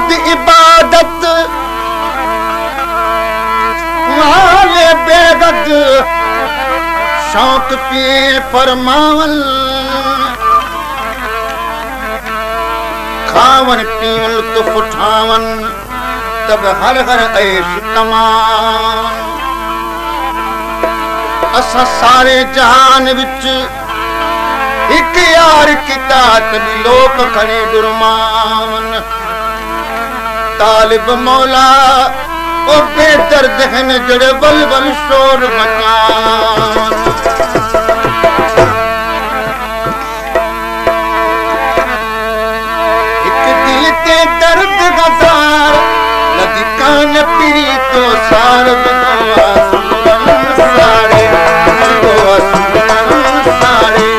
खुद इबादत वाले बेगद शौक पिए फरमावल खावन पीवन लुत्फ उठावन तब हर हर ऐश तमाम असा सारे जहान विच एक यार की तात भी लोक खड़े दुरमान तालिब मौला ओ बेदर्द हैं जड़े बल बल शोर मचान एक दिल के दर्द गजार लदी कान पीरी तो सार बिदवा सारे बिदवा सारे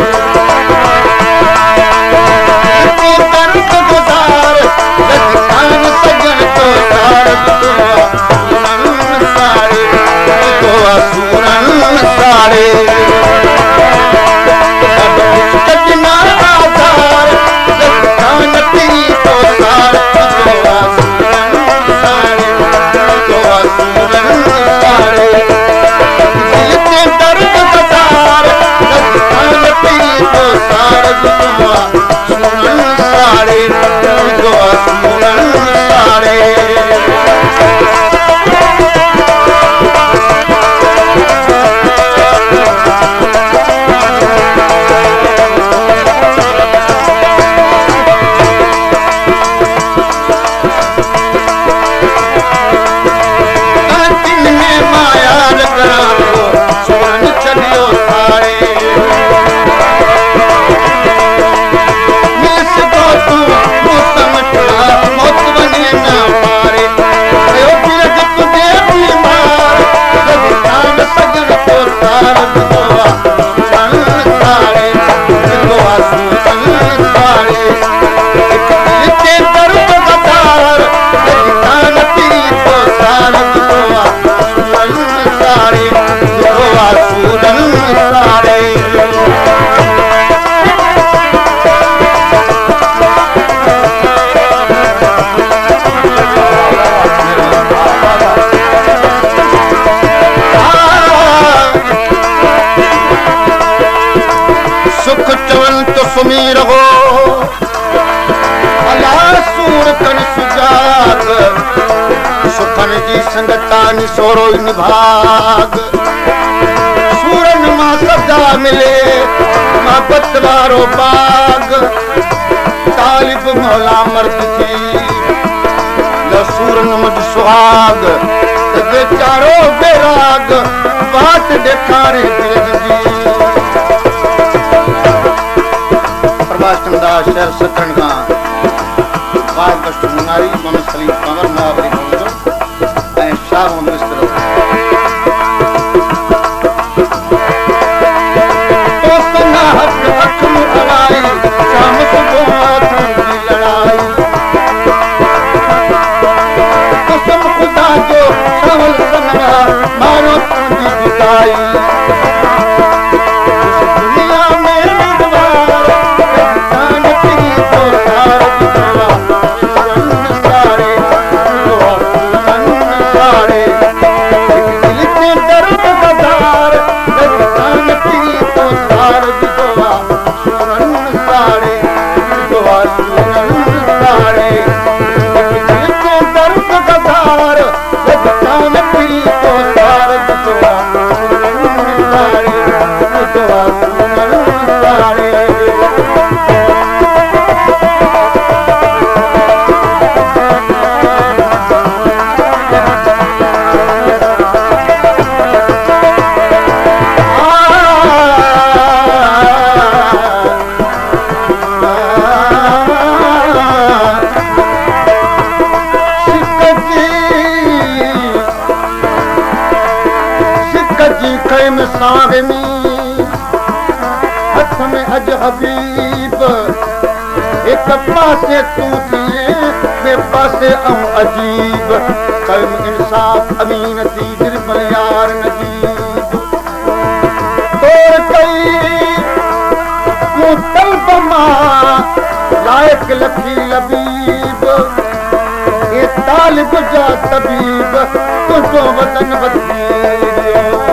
संगतानी सोरो निभाग सूरन मां सदा मिले मोहब्बत वारो बाग तालिब मौला मर्द थी ल सूरन मुझ सुहाग बेचारो बेराग बात देखारे दिल जी प्रभास चंदा शहर सखन का बात कष्ट मुनारी मोहम्मद सलीम कंवर महाबली शाम मिस्र तो सना हक हक मुराई शाम को हाथ की लड़ाई कसम खुदा जो सावल सना मारो की जुदाई दुनिया में निवार जान की तो सार हथ में अज हबीब एक पासे तू थिए ॿिए पासे अजीब कलम इंसाफ अमीन थी दिल में यार नजीब तोड़ कई मुतलब मां लायक लखी लबीब ताल गुजा तबीब तुझो वतन बदलियो